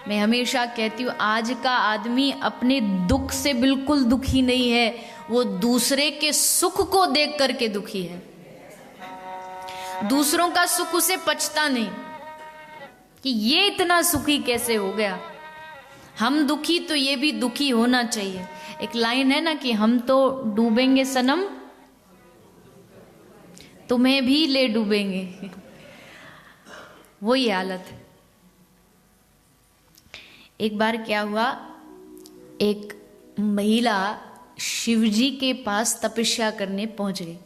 मैं हमेशा कहती हूँ आज का आदमी अपने दुख से बिल्कुल दुखी नहीं है, वो दूसरे के सुख को देख करके दुखी है। दूसरों का सुख उसे पचता नहीं कि ये इतना सुखी कैसे हो गया। हम दुखी तो ये भी दुखी होना चाहिए। एक लाइन है ना कि हम तो डूबेंगे सनम तुम्हें भी ले डूबेंगे, वही हालत है। एक बार क्या हुआ, एक महिला शिवजी के पास तपस्या करने पहुंच गई।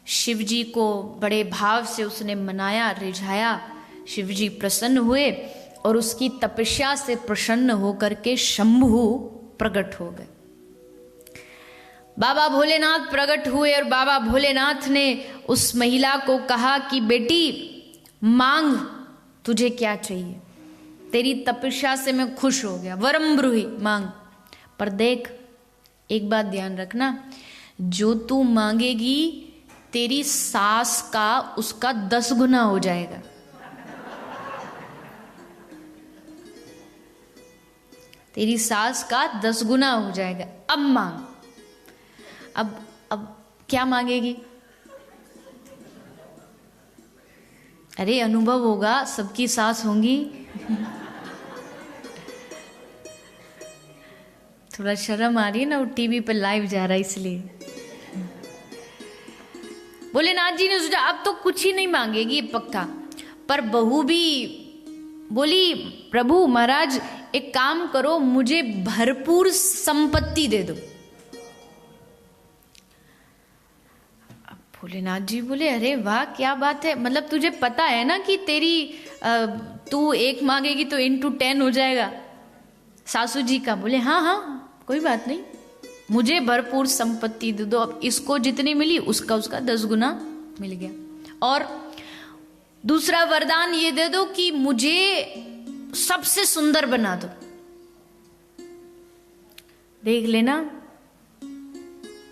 शिवजी को बड़े भाव से उसने मनाया, रिझाया। शिवजी प्रसन्न हुए और उसकी तपस्या से प्रसन्न होकर के शंभु प्रकट हो गए। बाबा भोलेनाथ प्रकट हुए और बाबा भोलेनाथ ने उस महिला को कहा कि बेटी मांग, तुझे क्या चाहिए, तेरी तपस्या से मैं खुश हो गया, वरम ब्रूहि, मांग। पर देख एक बात ध्यान रखना, जो तू मांगेगी तेरी सास का उसका 10 गुना हो जाएगा। तेरी सास का 10 गुना हो जाएगा। अब मांग। अब क्या मांगेगी? अरे अनुभव होगा, सबकी सास होंगी। थोड़ा शर्म आ रही है ना, वो टीवी पर लाइव जा रहा है इसलिए। भोलेनाथ जी ने सोचा अब तो कुछ ही नहीं मांगेगी पक्का। पर बहू भी बोली, प्रभु महाराज एक काम करो, मुझे भरपूर संपत्ति दे दो। भोलेनाथ जी बोले, अरे वाह क्या बात है, मतलब तुझे पता है ना कि तेरी तू एक मांगेगी तो into 10 हो जाएगा। सासू जी का बोले, हाँ हाँ कोई बात नहीं, मुझे भरपूर संपत्ति दे दो। अब इसको जितनी मिली उसका 10 गुना मिल गया। और दूसरा वरदान ये दे दो कि मुझे सबसे सुंदर बना दो। देख लेना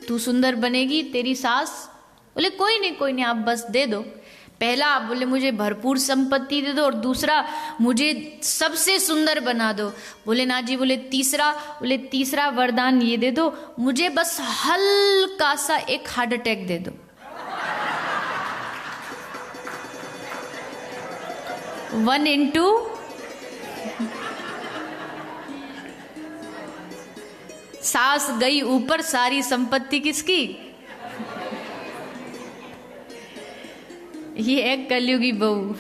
तू सुंदर बनेगी, तेरी सास। बोले कोई नहीं आप बस दे दो। पहला बोले मुझे भरपूर संपत्ति दे दो, और दूसरा मुझे सबसे सुंदर बना दो। भोलेनाथ जी बोले तीसरा वरदान ये दे दो, मुझे बस हल्का सा एक हार्ट अटैक दे दो। 1 into सास गई ऊपर, सारी संपत्ति किसकी? ये एक कलयुगी बहू,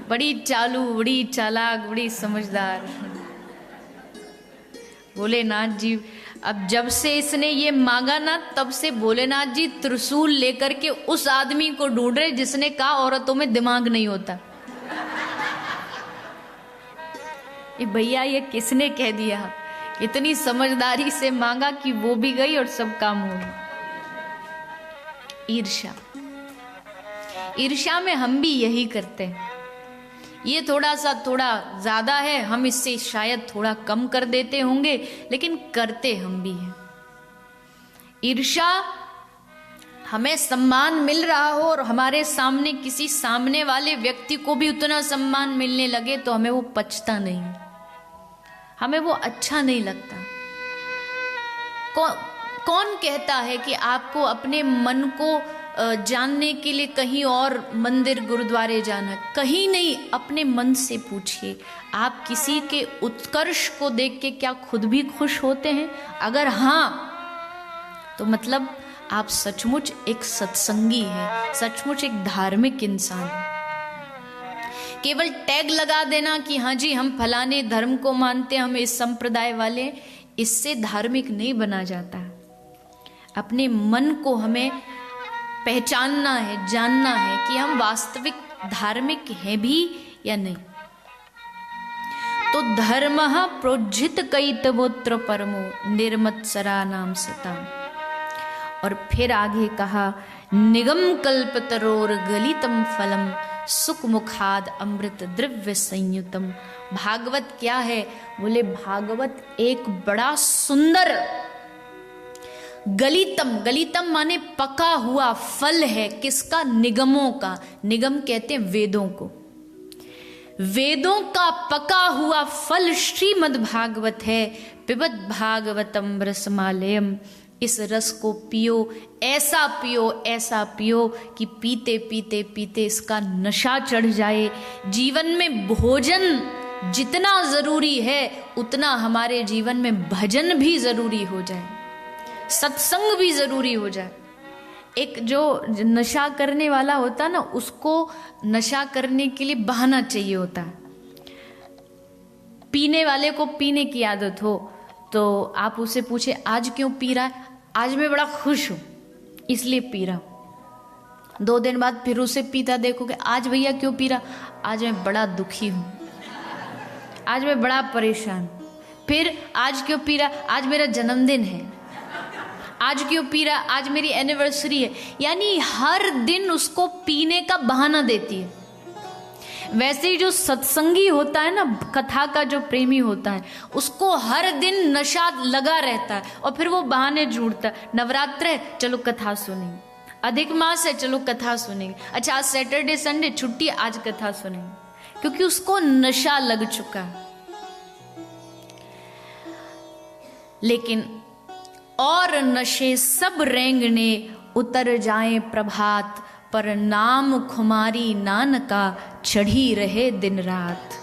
बड़ी चालू, बड़ी चालाक, बड़ी समझदार। भोलेनाथ जी अब जब से इसने ये मांगा ना, तब से भोलेनाथ जी त्रिशूल लेकर के उस आदमी को ढूंढ रहे जिसने कहा औरतों में दिमाग नहीं होता। ये भैया ये किसने कह दिया? इतनी समझदारी से मांगा कि वो भी गई और सब काम हो गया। ईर्ष्या में हम भी यही करते हैं। ये थोड़ा ज्यादा है, हम इससे शायद थोड़ा कम कर देते होंगे, लेकिन करते हम भी हैं। ईर्ष्या, हमें सम्मान मिल रहा हो और हमारे सामने किसी सामने वाले व्यक्ति को भी उतना सम्मान मिलने लगे तो हमें वो पचता नहीं, हमें वो अच्छा नहीं लगता। कौन कहता है कि आपको अपने मन को जानने के लिए कहीं और मंदिर गुरुद्वारे जाना? कहीं नहीं, अपने मन से पूछिए, आप किसी के उत्कर्ष को देख के क्या खुद भी खुश होते हैं? अगर हाँ, तो मतलब आप सचमुच एक सत्संगी हैं, सचमुच एक धार्मिक इंसान हैं। केवल टैग लगा देना कि हाँ जी हम फलाने धर्म को मानते हैं, हम इस संप्रदाय वाले, इससे धार्मिक नहीं बना जाता। अपने मन को हमें पहचानना है, जानना है कि हम वास्तविक धार्मिक हैं भी या नहीं। तो धर्म प्रोज्झित कैतवोत्र परमो निर्मत्सरा नाम सताम। और फिर आगे कहा, निगम कल्पतरोर गलितम फलम सुख मुखाद अमृत द्रव्य संयुतम। भागवत क्या है? बोले भागवत एक बड़ा सुंदर गलितम माने पका हुआ फल है। किसका? निगमों का। निगम कहते हैं वेदों को। वेदों का पका हुआ फल श्रीमद् भागवत है। पिबत भागवतम रसमालयम, इस रस को पियो, ऐसा पियो कि पीते पीते पीते इसका नशा चढ़ जाए। जीवन में भोजन जितना जरूरी है उतना हमारे जीवन में भजन भी जरूरी हो जाए, सत्संग भी जरूरी हो जाए। एक जो नशा करने वाला होता है ना, उसको नशा करने के लिए बहाना चाहिए होता है। पीने वाले को पीने की आदत हो तो आप उससे पूछे आज क्यों पी रहा है? आज मैं बड़ा खुश हूं इसलिए पी रहा हूं। 2 दिन बाद फिर उसे पीता देखोगे, आज भैया क्यों पी रहा? आज मैं बड़ा दुखी हूं, आज मैं बड़ा परेशान। फिर आज क्यों पी रहा? आज मेरा जन्मदिन है। आज क्यों पी रहा? आज मेरी एनिवर्सरी है। यानी हर दिन उसको पीने का बहाना देती है। वैसे ही जो सत्संगी होता है ना, कथा का जो प्रेमी होता है, उसको हर दिन नशा लगा रहता है और फिर वो बहाने ढूंढता है। नवरात्र है, चलो कथा सुनेंगे। अधिक मास है, चलो कथा सुनेंगे। अच्छा आज सैटरडे संडे छुट्टी, आज कथा सुनेंगे, क्योंकि उसको नशा लग चुका है। लेकिन और नशे सब रेंगने उतर जाएं प्रभात, पर नाम खुमारी नानका चढ़ी रहे दिन रात।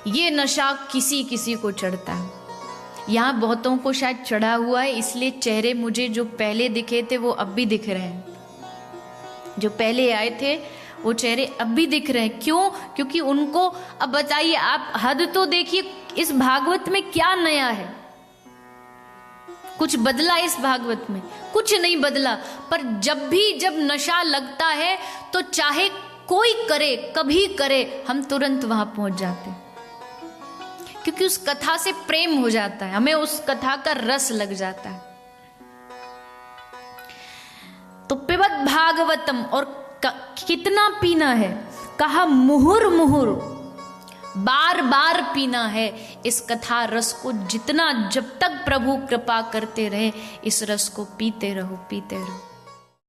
ये नशा किसी किसी को चढ़ता है। यहाँ बहुतों को शायद चढ़ा हुआ है, इसलिए चेहरे मुझे जो पहले दिखे थे वो अब भी दिख रहे हैं। जो पहले आए थे वो चेहरे अब भी दिख रहे हैं। क्यों? क्योंकि उनको, अब बताइए आप, हद तो देखिए इस भागवत में क्या नया है? कुछ बदला इस भागवत में? कुछ नहीं बदला। पर जब नशा लगता है तो चाहे कोई करे, कभी करे, हम तुरंत वहां पहुंच जाते हैं, क्योंकि उस कथा से प्रेम हो जाता है, हमें उस कथा का रस लग जाता है। तो पिबत भागवतम, और कितना पीना है? कहा मुहुर मुहुर, बार बार पीना है इस कथा रस को। जितना, जब तक प्रभु कृपा करते रहे, इस रस को पीते रहो, पीते रहो।